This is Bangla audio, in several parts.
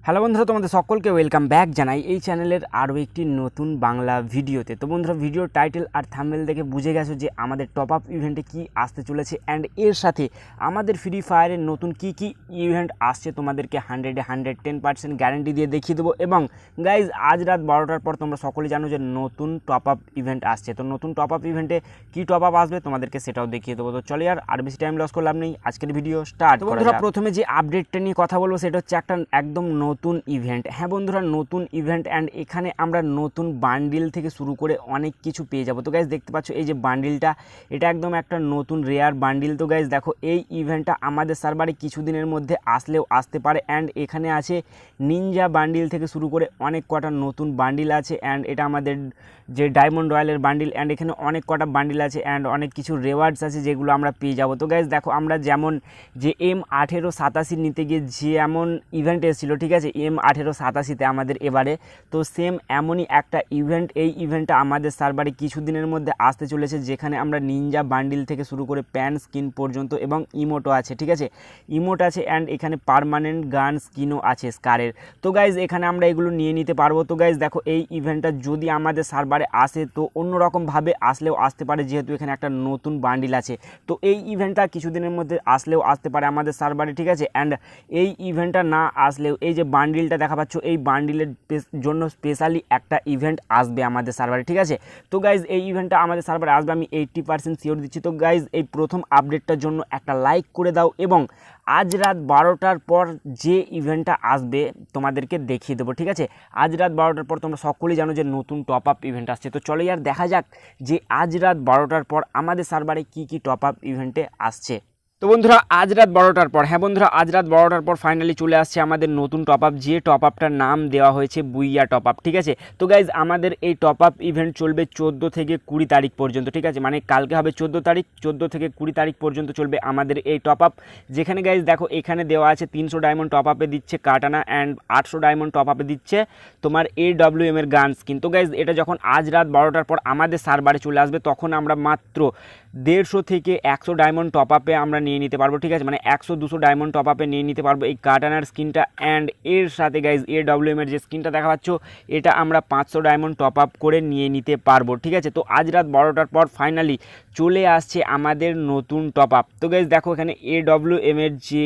হ্যালো বন্ধুরা, তোমাদের সকলকে ওয়েলকাম ব্যাক জানাই এই চ্যানেলের আরও একটি নতুন বাংলা ভিডিওতে। তো বন্ধুরা, ভিডিওর টাইটেল আর থাম্বনেল দেখে বুঝে গেছো যে আমাদের টপ আপ ইভেন্টে কি আসতে চলেছে অ্যান্ড এর সাথে আমাদের ফ্রি ফায়ারের নতুন কি ইভেন্ট আসছে তোমাদেরকে 110% গ্যারান্টি দিয়ে দেখিয়ে দেবো। এবং গাইজ, আজ রাত 12টার পর তোমরা সকলেই জানো যে নতুন টপ আপ ইভেন্ট আসছে। তো নতুন টপ আপ ইভেন্টে কী টপ আপ আসবে তোমাদেরকে সেটাও দেখিয়ে দেবো। তো চলে আর বেশি টাইম লস করলাম নেই, আজকের ভিডিও স্টার্ট। বন্ধুরা, প্রথমে যে আপডেটটা নিয়ে কথা বলবো সেটা হচ্ছে একটা একদম নতুন ইভেন্ট। হ্যাঁ বন্ধুরা, নতুন ইভেন্ট অ্যান্ড এখানে আমরা নতুন বান্ডিল থেকে শুরু করে অনেক কিছু পেয়ে যাবো। তো গাইজ দেখতে পাচ্ছ এই যে বান্ডিলটা, এটা একদম একটা নতুন রেয়ার বান্ডিল। তো গাইজ দেখো, এই ইভেন্টটা আমাদের সার্ভারে কিছুদিনের মধ্যে আসলেও আসতে পারে। অ্যান্ড এখানে আছে নিনজা বান্ডিল থেকে শুরু করে অনেক কটা নতুন বান্ডিল আছে। অ্যান্ড এটা আমাদের যে ডায়মন্ড রয়্যালের বান্ডিল, অ্যান্ড এখানে অনেক কটা বান্ডিল আছে অ্যান্ড অনেক কিছু রেওয়ার্ডস আছে যেগুলো আমরা পেয়ে যাবো। তো গাইজ দেখো, আমরা যেমন যে M1887 নিতে গিয়ে যেমন ইভেন্ট এসেছিলো, ঠিক আছে, M1887তে আমাদের এবারে, তো সেম এমনই একটা ইভেন্ট, এই ইভেন্টটা আমাদের সার্ভারে কিছুদিনের মধ্যে আসতে চলেছে, যেখানে আমরা নিনজা বান্ডিল থেকে শুরু করে প্যান স্কিন পর্যন্ত এবং ইমোটও আছে, ঠিক আছে, ইমোট আছে অ্যান্ড এখানে পার্মানেন্ট গান স্কিনও আছে স্কারের। তো গাইজ এখানে আমরা এগুলো নিয়ে নিতে পারবো। তো গাইজ দেখো, এই ইভেন্টটা যদি আমাদের সার্ভারে আসে তো অন্যরকমভাবে আসলেও আসতে পারে, যেহেতু এখানে একটা নতুন বান্ডিল আছে। তো এই ইভেন্টটা কিছুদিনের মধ্যে আসলেও আসতে পারে আমাদের সার্ভারে, ঠিক আছে। অ্যান্ড এই ইভেন্টটা না আসলেও এই যে বান্ডিলটা দেখা পাচ্ছ, এই বান্ডিলের জন্য স্পেশালি একটা ইভেন্ট আসবে আমাদের সার্ভারে, ঠিক আছে। তো গাইজ এই ইভেন্টটা আমাদের সার্ভারে আসবে, আমি 80% শিওর দিচ্ছি। তো গাইজ এই প্রথম আপডেটটার জন্য একটা লাইক করে দাও এবং আজ রাত 12টার পর যে ইভেন্টটা আসবে তোমাদেরকে দেখিয়ে দেবো, ঠিক আছে। আজ রাত 12টার পর তোমরা সকলেই জানো যে নতুন টপ আপ ইভেন্ট আসছে। তো চলো দেখা যাক যে আজ রাত 12টার পর আমাদের সার্ভারে কী টপ আপ ইভেন্টে আসছে। তো বন্ধুরা, আজ রাত 12টার পর, হ্যাঁ বন্ধুরা, আজ রাত 12টার পর ফাইনালি চলে আসছে আমাদের নতুন টপ আপ, যে টপ আপটার নাম দেওয়া হয়েছে বুইয়া টপ আপ, ঠিক আছে। তো গাইজ আমাদের এই টপ আপ ইভেন্ট চলবে 14 থেকে 20 তারিখ পর্যন্ত, ঠিক আছে, মানে কালকে হবে 14 তারিখ, 14 থেকে 20 তারিখ পর্যন্ত চলবে আমাদের এই টপ আপ। যেখানে গাইজ দেখো, এখানে দেওয়া আছে 300 ডায়মন্ড টপ আপে দিচ্ছে কাটানা অ্যান্ড 800 ডায়মন্ড টপ আপে দিচ্ছে তোমার AWM এর গান স্কিন। তো গাইজ এটা যখন আজ রাত 12টার পর আমাদের সার্ভারে চলে আসবে, তখন আমরা মাত্র 150 থেকে 100 ডায়মন্ড টপ আপে আমরা নিয়ে নিতে পারবো, ঠিক আছে, মানে 100-200 ডায়মন্ড টপ আপে নিয়ে নিতে পারবো এই কাটানার স্কিনটা। অ্যান্ড এর সাথে গাইজ AWM এর যে স্কিনটা দেখা পাচ্ছ, এটা আমরা 500 ডায়মন্ড টপ আপ করে নিয়ে নিতে পারবো, ঠিক আছে। তো আজ রাত 12টার পর ফাইনালি চলে আসছে আমাদের নতুন টপ আপ। তো গাইজ দেখো, এখানে AWM এর যে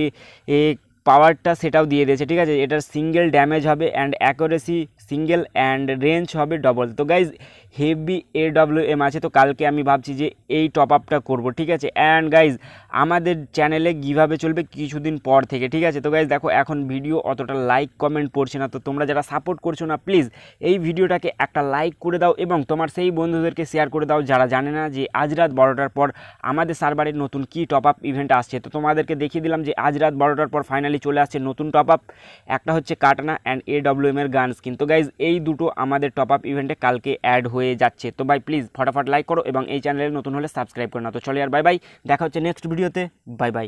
পাওয়ারটা সেটাও দিয়ে দিয়েছে, ঠিক আছে, এটার সিঙ্গেল ড্যামেজ হবে and accuracy single and range হবে ডবল। তো গাইজ হেভি AWM আছে। তো কালকে আমি ভাবছি যে এই টপ আপটা করবো, ঠিক আছে। অ্যান্ড গাইজ আমাদের চ্যানেলে কীভাবে চলবে কিছুদিন পর থেকে, ঠিক আছে। তো গাইজ দেখো, এখন ভিডিও অতটা লাইক কমেন্ট পড়ছে না, তো তোমরা যারা সাপোর্ট করছো না, প্লিজ এই ভিডিওটাকে একটা লাইক করে দাও এবং তোমার সেই বন্ধুদেরকে শেয়ার করে দাও যারা জানে না যে আজ রাত 12টার পর আমাদের সার্ভারের নতুন কী টপ আপ ইভেন্ট আসছে। তো তোমাদেরকে দেখিয়ে দিলাম যে আজ রাত 12টার পর ফাইনালি চলে আসছে নতুন টপ আপ, একটা হচ্ছে কাটানা অ্যান্ড AWM এর গান স্কিন। তো গাইজ এই দুটো আমাদের টপ আপ ইভেন্টে কালকে অ্যাড হয়ে যাচ্ছে। তো ভাই প্লিজ ফটাফট লাইক করো এবং এই চ্যানেলে নতুন হলে সাবস্ক্রাইব করো না। তো চলে বাই বাই, দেখা হচ্ছে নেক্সট ভিডিওতে, বাই বাই।